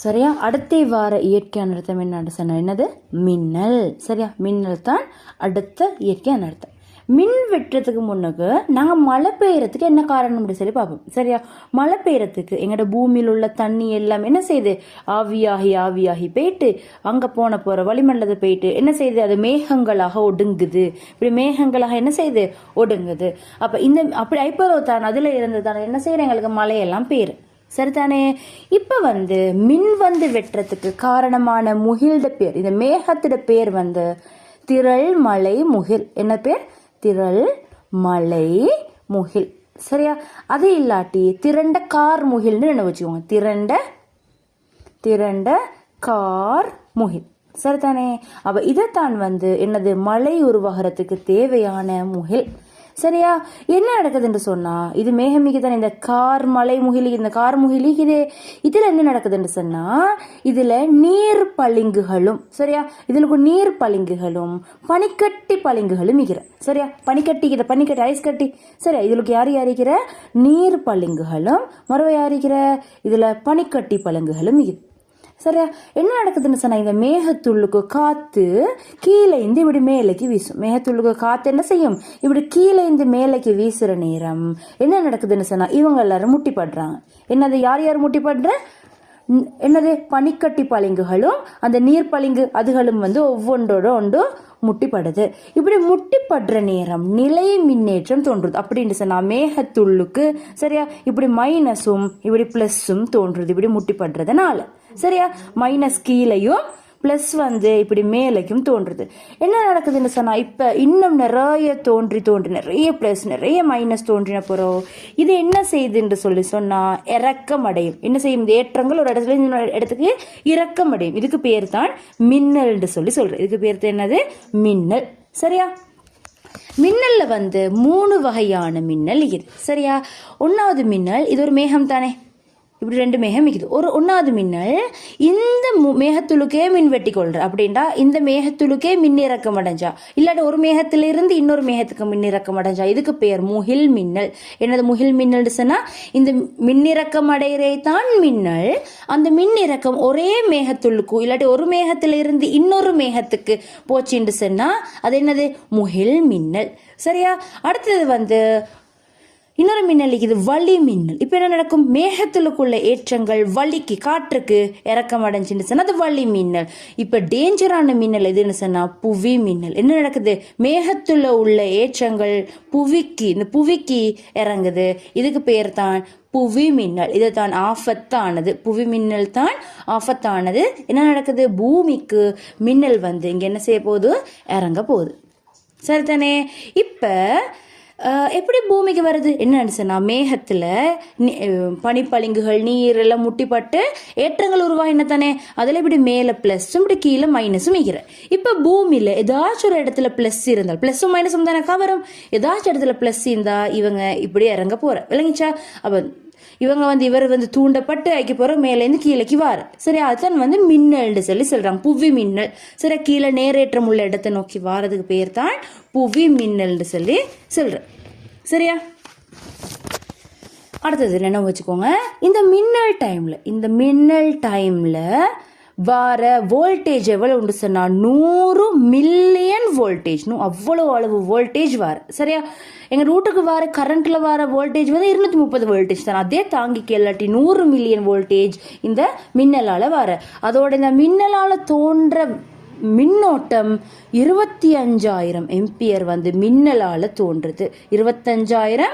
சரியா? அடுத்த வார இயற்கை அனர்த்தம் என்ன சொன்ன என்னது? மின்னல். சரியா? மின்னல் தான் அடுத்த இயற்கை அனர்த்தம். மின் வெட்டுறதுக்கு முன்னுக்கு நாங்கள் மழை பெய்யறதுக்கு என்ன காரணம்னு சொல்லி பார்ப்போம். சரியா? மழை பெய்யறதுக்கு எங்களோட பூமியில் உள்ள தண்ணி எல்லாம் என்ன செய்யுது? ஆவியாகி போயிட்டு அங்கே போகிற வளிமண்டலத்தை போயிட்டு என்ன செய்யுது? அது மேகங்களாக ஒடுங்குது. இப்படி மேகங்களாக என்ன செய்யுது? ஒடுங்குது. அப்போ அப்படி ஐப்பதோ தான் அதில் இருந்து தானே என்ன செய்யற எங்களுக்கு மழையெல்லாம் பெய்யுது. சரிதானே? இப்ப மின் வெட்டுறதுக்கு காரணமான முகில்ட பேர், இந்த மேகத்தோட பேர் திரள் மலை முகில். என்ன பேர்? திரள் மலை முகில். சரியா? அது இல்லாட்டி திரண்ட கார் முகில்னு என்ன வச்சுக்கோங்க. திரண்ட கார் முகில். சரிதானே? அப்ப இதைத்தான் என்னது? மழை உருவாகிறதுக்கு தேவையான முகில். சரியா? என்ன நடக்குதுன்னு சொன்னா, இது மேகமிக்கு தானே இந்த கார் மலை முகிலி, இந்த கார் முகிலிக்குதே. இதுல என்ன நடக்குதுன்னு சொன்னா, இதுல நீர் பளிங்குகளும், சரியா, இதுல நீர் பளிங்குகளும் பனிக்கட்டி பளிங்குகளும் மிகிற. சரியா? பனிக்கட்டி ஐஸ் கட்டி. சரியா? இதுக்கு யார் இருக்கிற? நீர் பளிங்குகளும் மறுவ யாரிக்கிற? இதுல பனிக்கட்டி பளிங்குகளும் மிகிற. சரியா? என்ன நடக்குதுன்னு சொன்னா, இந்த மேகத்துள்ளுக்கு காத்து கீழே இருந்து இப்படி மேலைக்கு வீசும். மேகத்துள்ளுக்கு காத்து என்ன செய்யும்? இப்படி கீழே இருந்து மேலைக்கு வீசுற நேரம் என்ன நடக்குதுன்னு சொன்னா, இவங்க எல்லாரும் முட்டிப்படுறாங்க. என்னது? யார் முட்டிப்படுற? என்னது? பனிக்கட்டி பளிங்குகளும் அந்த நீர் பளிங்கு அதுகளும் ஒவ்வொன்றோட ஒன்று முட்டிப்படுது. இப்படி முட்டிப்படுற நேரம் நிலை மின்னேற்றம் தோன்றுது. அப்படின்னு சொன்னா மேகத்துள்ளுக்கு சரியா இப்படி மைனஸும் இப்படி பிளஸும் தோன்றுது. இப்படி முட்டிப்படுறதுனால சரியா? மைனஸ் கீழையும் பிளஸ் இப்படி மேலைக்கும் தோன்றுது. என்ன நடக்குதுன்னு சொன்னா, இப்ப இன்னும் நிறைய தோன்றி நிறைய பிளஸ் நிறைய மைனஸ் தோன்றின போறோம். இது என்ன செய்யுதுன்னு சொன்னா இறக்கம் அடையும். என்ன செய்யும்? இந்த ஏற்றங்கள் ஒரு இடத்துல இன்னொரு இடத்துக்கு இறக்கம் அடையும். இதுக்கு பேர் தான் மின்னல் சொல்றேன். இதுக்கு பேர் என்னது? மின்னல். சரியா? மின்னல்ல 3 வகையான மின்னல் இது. சரியா? ஒன்னாவது மின்னல், இது ஒரு மேகம் தானே, இப்படி 2 மேகம் இருக்குது. ஒன்னாவது மின்னல் இந்த மேகத்துளுக்கே மின் வெட்டி கொள்ற. அப்படின்டா இந்த மேகத்துளுக்கே மின் இறக்கம் அடைஞ்சா, இல்லாட்டி ஒரு மேகத்தில இருந்து இன்னொரு மேகத்துக்கு மின் இறக்கம் அடைஞ்சா இதுக்கு பேர் முகில் மின்னல். என்னது முகில் மின்னல் சொன்னா, இந்த மின்னிறக்கம் அடைகிறே தான் மின்னல். அந்த மின் இறக்கம் ஒரே மேகத்துளுக்கும் இல்லாட்டி ஒரு மேகத்தில இருந்து இன்னொரு மேகத்துக்கு போச்சுன்னு சொன்னா அது என்னது? முகில் மின்னல். சரியா? அடுத்தது இன்னொரு மின்னல் இது வளி மின்னல். இப்ப என்ன நடக்கும்? மேகத்துக்குள்ள ஏற்றங்கள் வலிக்கு காற்றுக்கு இறக்கம் அடைஞ்சுன்னு சொன்னா அது வளி மின்னல். இப்ப டேஞ்சரான மின்னல் எதுன்னு சொன்னா புவி மின்னல். என்ன நடக்குது? மேகத்துல உள்ள ஏற்றங்கள் இந்த புவிக்கு இறங்குது. இதுக்கு பேர் தான் புவி மின்னல். இது தான் ஆபத்தானது. புவி மின்னல் தான் ஆபத்தானது. என்ன நடக்குது? பூமிக்கு மின்னல் இங்க என்ன செய்ய போகுது? இறங்க போகுது. சரிதானே? இப்ப எப்படி பூமிக்கு வருது? என்னன்னு சொன்னா, மேகத்துல பனிப்பளிங்குகள் நீர் எல்லாம் முட்டிப்பட்டு ஏற்றங்கள் உருவாகின தானே, அதுல இப்படி மேல பிளஸும் இப்படி கீழே மைனஸும் மிகிற. இப்ப பூமியில ஏதாச்சும் ஒரு இடத்துல பிளஸ் இருந்தால், பிளஸும் மைனஸும் தானே கவரும். ஏதாச்சும் இடத்துல பிளஸ் இருந்தா இவங்க இப்படி இறங்க போற. விளங்கிச்சா? அப்ப இவங்க இவர் தூண்டப்பட்டு ஐக்க போற மேலேருந்து கீழேக்கு வார. சரி, அதுதான் மின்னல்னு சொல்றாங்க. புவி மின்னல். சரி, கீழே நேரேற்றம் உள்ள இடத்தை நோக்கி வாரதுக்கு பேர் தான் புவி மின்னல்னு சொல்ற. சரியா? அடுத்தது என்ன வச்சுக்கோங்க, இந்த மின்னல் டைம்ல வார வோல்டேஜ் எவ்வளவு உண்டு சொன்னா 100 மில்லியன் வோல்டேஜ். அவ்வளவு அளவு வோல்டேஜ் வார. சரியா? எங்க ரூட்டுக்கு வர கரண்ட்ல வர வோல்டேஜ் 230 வோல்டேஜ் தான். அதே தாங்கி கேளாட்டி 100 மில்லியன் வோல்டேஜ் இந்த மின்னலால வர. அதோட இந்த மின்னலால தோன்ற மின்னோட்டம் 25,000 எம்பியர் மின்னலால தோன்றுது. 25,000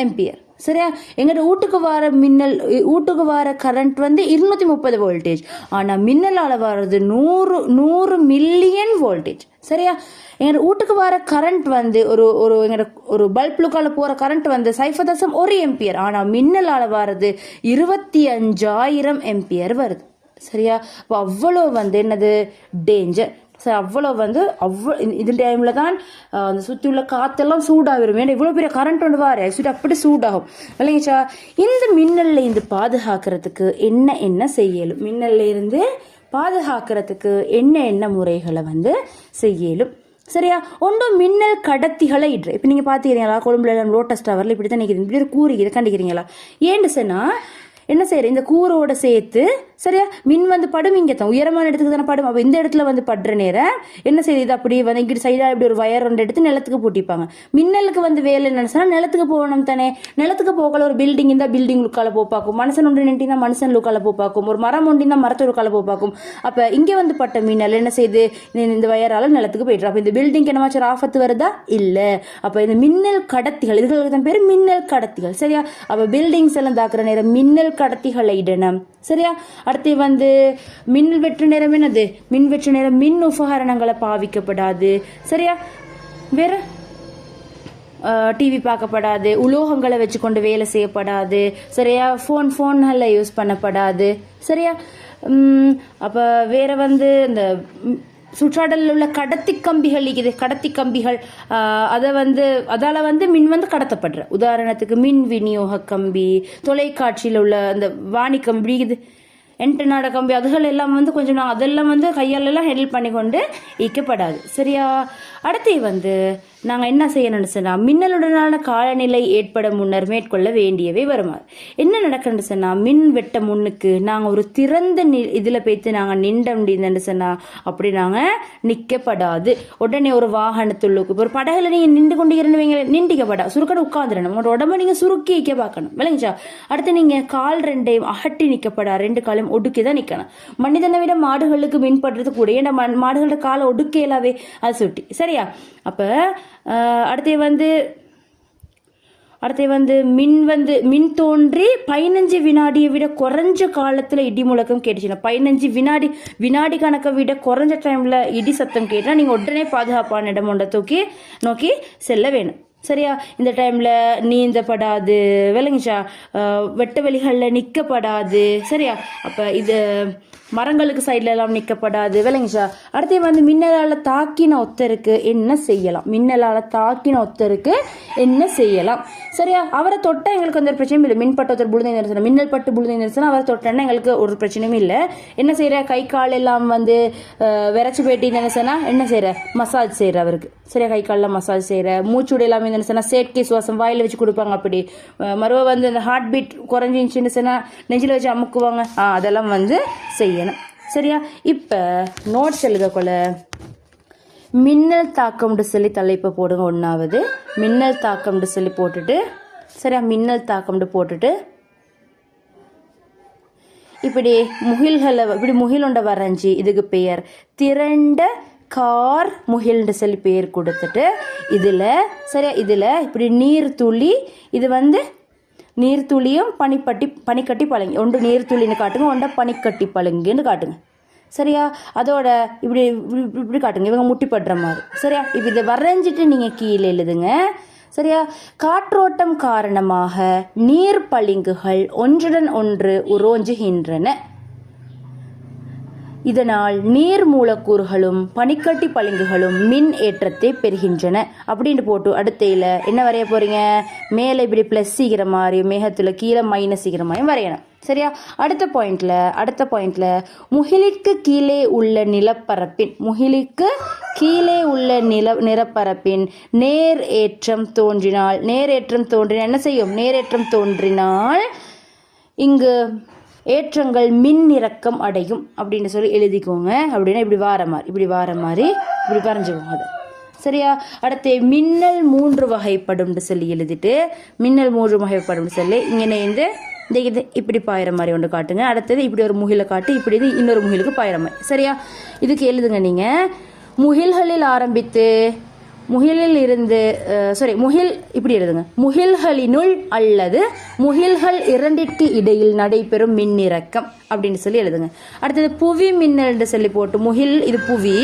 எம்பியர். சரியா? எங்கிட்ட வீட்டுக்கு வர கரண்ட் 230 வோல்டேஜ். ஆனா மின்னலால வர்றது 100 மில்லியன் வோல்டேஜ். சரியா? எங்க வீட்டுக்கு வர கரண்ட் ஒரு பல்புக்கால போற கரண்ட் 0.1 எம்பியர். ஆனா மின்னலால வர்றது 25,000 எம்பியர் வருது. சரியா? அவ்வளவு என்னது? டேஞ்சர். சரி, அவ்வளவு இது டைம்ல தான் அந்த சுத்தி உள்ள காத்தெல்லாம் சூடாகிரும். ஏன்னா இவ்வளவு பெரிய கரண்ட் வாரு அப்படி சூடாகும். இல்லைங்கச்சா? இந்த மின்னல்ல இருந்து பாதுகாக்கிறதுக்கு என்ன செய்யலும்? மின்னல்ல இருந்து பாதுகாக்கிறதுக்கு என்ன முறைகளை செய்யலும்? சரியா? ஒன்றும் மின்னல் கடத்திகளை இடுற. இப்ப நீங்க பாத்துக்கிறீங்களா? கொழும்புல லோட்டஸ் டவர்ல இப்படித்தான் நிற்கிறீங்க. இப்படி ஒரு கூறுகிறது கண்டிக்கிறீங்களா? ஏன்னு சொன்னா என்ன செய்யற இந்த கூரோட சேர்த்து சரியா மின் வந்து படும் இங்கே தான் உயரமான இடத்துக்கு தானே படும். அப்போ இந்த இடத்துல வந்து படுற நேரம் என்ன செய்யுது, இது அப்படி வந்து இங்கிட்டு சைடாக இப்படி ஒரு வயர் ஒன்று எடுத்து நிலத்துக்கு போட்டிப்பாங்க. மின்னலுக்கு வந்து வேலை நினைச்சா நிலத்துக்கு போகணும் தானே. நிலத்துக்கு போகல ஒரு பில்டிங் இருந்தால் பில்டிங் லுக்கால போ பார்க்கும், மனுஷன் ஒன்று நின்றுனா மனுஷன் லுக்கால போ பார்க்கும், ஒரு மரம் ஒன்றினா மரத்தொருக்கால போ பார்க்கும். அப்போ இங்கே வந்து பட்ட மின்னல் என்ன செய்யுது, இந்த வயரால நிலத்துக்கு போயிட்டு. அப்போ இந்த பில்டிங் என்னமாச்சும் ஆபத்து வருதா இல்லை. அப்போ இந்த மின்னல் கடத்திகள், இதுகளுக்கு தான் பேர் மின்னல் கடத்திகள் சரியா. அப்போ பில்டிங்ஸ் எல்லாம் தாக்குற நேரம் மின்னல் கடத்திகளை இடணும் சரியா. அடுத்து வந்து மின் வெற்று நேரம் என்னது, மின் வெற்று நேரம் மின் உபகரணங்களை பாவிக்கப்படாது சரியா. வேற டிவி பார்க்கப்படாது, உலோகங்களை வச்சு கொண்டு வேலை செய்யப்படாது சரியா. ஃபோன்களை யூஸ் பண்ணப்படாது சரியா. அப்போ வேற வந்து இந்த சுற்றாடலில் உள்ள கடத்தி கம்பிகள் இருக்குது, கடத்தி கம்பிகள் அதால வந்து மின் வந்து கடத்தப்படுற. உதாரணத்துக்கு மின் விநியோக கம்பி, தொலைக்காட்சியில் உள்ள அந்த வாணி கம்பி இருக்குது, என்டனாட கம்பி, அதுகள் எல்லாம் வந்து கொஞ்சம் நாங்கள் அதெல்லாம் வந்து கையாலெல்லாம் ஹேண்டில் பண்ணி கொண்டு ஈக்கப்படாது சரியா. அடுத்து வந்து நாங்கள் என்ன செய்யணும்னு சொன்னால் மின்னலுடனான காலநிலை ஏற்பட முன்னர் மேற்கொள்ள வேண்டியவை வருமாறு. என்ன நடக்குன்னு சொன்னால் மின் வெட்ட முன்னுக்கு நாங்கள் ஒரு திறந்த இதில் போய்த்து நாங்கள் நின்ற முடியுதுன்னு சொன்னால் அப்படி நாங்கள் நிற்கப்படாது. உடனே ஒரு வாகனத்துள்ளுக்கு இப்போ ஒரு படகுல நீங்கள் நின்று கொண்டிருந்தவங்க நின்றுக்கப்படா, சுருக்கடை உட்காந்துடணும், உங்களோட உடம்பை நீங்கள் சுருக்கி வைக்க பார்க்கணும் விளங்குச்சா. அடுத்து நீங்கள் கால் ரெண்டையும் அகட்டி நிற்கப்படா, ரெண்டு காலையும் ஒடுக்கி தான் நிற்கணும். மனிதனை விட மாடுகளுக்கு மின்படுறது கூட, ஏன்னா மாடுகளோட காலை ஒடுக்கையிலாவே அது சுட்டி சரியா. அப்போ அடுத்து வந்து மின் தோன்றி 15 வினாடியை விட குறைஞ்ச காலத்தில் இடி முழக்கம் கேட்டுச்சுன்னா 15 வினாடி கணக்கை விட குறைஞ்ச டைமில் இடி சத்தம் கேட்டால் நீங்கள் உடனே பாதுகாப்பான இடம் ஒன்றை நோக்கி செல்ல வேணும் சரியா. இந்த டைமில் நீந்தப்படாது விளங்குச்சா, வெட்ட வெளிகளில் நிற்கப்படாது சரியா. அப்போ இது மரங்களுக்கு சைட்ல எல்லாம் நிற்கப்படாது விளங்குச்சா. அடுத்து வந்து மின்னலால் தாக்கின ஒத்தருக்கு என்ன செய்யலாம், மின்னலால் தாக்கின ஒத்தருக்கு என்ன செய்யலாம் சரியா. அவரை தொட்டா எங்களுக்கு வந்து ஒரு பிரச்சனையும் இல்லை. மின்பட்ட ஒருத்தர் புழுதை நிறுத்தினா, மின்னல் பட்டு புழுதை நிறுத்தினா அவரை தொட்டேன்னா எங்களுக்கு ஒரு பிரச்சனையும் இல்லை. என்ன செய்யற, கை கால் எல்லாம் வந்து விரைச்சி போயிட்டு நினைச்சேன்னா என்ன செய்யற, மசாஜ் செய்யற அவருக்கு சரியா. கை காலில் மசாஜ் செய்யற, மூச்சுடு எல்லாமே நினைச்சேன்னா செயற்கை சுவாசம் வாயில் வச்சு கொடுப்பாங்க. அப்படி மறுவ வந்து அந்த ஹார்ட் பீட் குறைஞ்சிச்சுன்னு சொன்னா நெஞ்சில் வச்சு அமுக்குவாங்க, அதெல்லாம் வந்து செய்யணும் சரியா. இப்போ நோட்ஸ் எழுதக்கொள்ள மின்னல் தாக்கம்னு சொல்லி தலைப்பை போடுங்க. ஒன்றாவது மின்னல் தாக்கம்னு சொல்லி போட்டுட்டு சரியா, மின்னல் தாக்கம்னு போட்டுட்டு இப்படி முகிலுண்ட வரைஞ்சி இதுக்கு பெயர் திரண்ட கார் முகில்னு சொல்லி பெயர் கொடுத்துட்டு இதில் சரியா, இதில் இப்படி நீர்த்துளி, இது வந்து நீர்த்துளியும் பனிக்கட்டி பழங்கி, ஒன்று நீர்த்துளின்னு காட்டுங்க, ஒன்றை பனிக்கட்டி பழங்குன்னு காட்டுங்க சரியா. அதோட இப்படி இப்படி காட்டுங்க, இவங்க முட்டிப்படுற மாதிரி சரியா. இப்போ இதை வரைஞ்சிட்டு நீங்கள் கீழே எழுதுங்க சரியா. காற்றோட்டம் காரணமாக நீர் பளிங்குகள் ஒன்றுடன் ஒன்று உரோஞ்சுகின்றன. இதனால் நீர் மூலக்கூறுகளும் பனிக்கட்டி பளிங்குகளும் மின் ஏற்றத்தை பெறுகின்றன அப்படின்னு போட்டு அடுத்தையில் என்ன வரைய போறீங்க, மேலே இப்படி ப்ளஸ் சீக்கிற மாதிரி, மேகத்தில் கீழே மைனஸ் சீக்கிர மாதிரி வரையணும் சரியா. அடுத்த பாயிண்ட்ல முகிலுக்கு கீழே உள்ள நிலப்பரப்பின் நிலப்பரப்பின் நேர் ஏற்றம் தோன்றினால் என்ன செய்யும், நேரேற்றம் தோன்றினால் இங்கு ஏற்றங்கள் மின் இறக்கம் அடையும் அப்படின்னு சொல்லி எழுதிக்கோங்க. அப்படின்னா இப்படி வார மாதிரி இப்படி வரைஞ்சுக்கோங்க அதை சரியா. அடுத்து மின்னல் 3 வகைப்படும் சொல்லி எழுதிட்டு, மின்னல் 3 வகைப்படும் சொல்லி இங்கே இது இப்படி பாயிற மாதிரி ஒன்று காட்டுங்க. அடுத்தது இப்படி ஒரு முகிலை காட்டு, இப்படி இது இன்னொரு முகிலுக்கு பாயிற மாதிரி சரியா. இதுக்கு எழுதுங்க நீங்கள் முகில்களில் ஆரம்பித்து முகிலில் இருந்து முகில் இப்படி எழுதுங்க, முகில்களினுள் அல்லது முகில்கள் இரண்டிற்கு இடையில் நடைபெறும் மின்னிறக்கம் அப்படின்னு சொல்லி எழுதுங்க. அடுத்தது புவி மின்னல் சொல்லி போட்டு முகில், இது புவி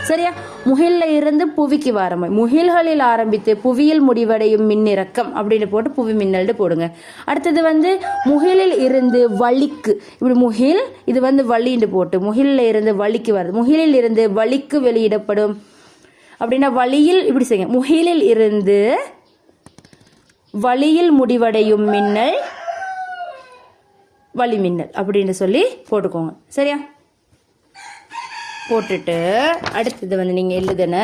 சரியா, முகில்ல இருந்து புவிக்கு வர முகில்களில் ஆரம்பித்து புவியில் முடிவடையும் மின்னிறக்கம் அப்படின்னு போட்டு புவி மின்னல் போடுங்க. அடுத்தது வந்து முகிலில் இருந்து வலிக்கு, இப்படி முகில் இது வந்து வலின்னு போட்டு முகிலில் இருந்து வலிக்கு வருது, முகிலில் இருந்து வலிக்கு வெளியிடப்படும் அப்படின்னா வழியில் இப்படி செய்யுங்க, முகிலில் இருந்து வழியில் முடிவடையும் மின்னல் வளி மின்னல் அப்படின்னு சொல்லி போட்டுக்கோங்க சரியா. போட்டுட்டு அடுத்தது வந்து நீங்க எழுதுன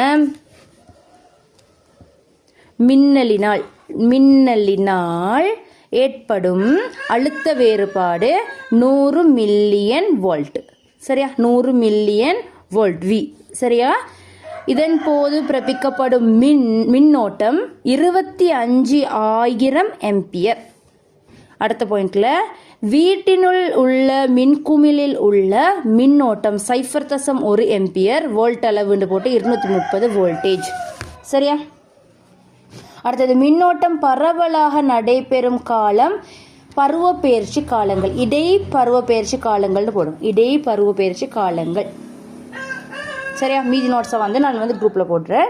மின்னலினால் ஏற்படும் அழுத்த வேறுபாடு 100 மில்லியன் வோல்ட். சரியா, 100 மில்லியன் வோல்ட் வி. சரியா, இதன் போது பிறப்பிக்கப்படும் மின்னோட்டம் 25,000 ஆம்பியர். அடுத்த பாயிண்ட்ல வீட்டினுள் உள்ள மின்குமிழில் உள்ள மின்னோட்டம் 0.1 ஆம்பியர் வோல்ட் அளவுன்னு போட்டு 230 வோல்டேஜ். சரியா, அடுத்தது மின்னோட்டம் பரவலாக நடைபெறும் காலம் பருவப்பெயர்ச்சி காலங்கள், இடை பருவப்பெயர்ச்சி காலங்கள்னு போடும், இடை பருவப்பெயர்ச்சி காலங்கள். சரியா, மீதி நோட்ஸை வந்து நான் குரூப்ல போடுறேன்.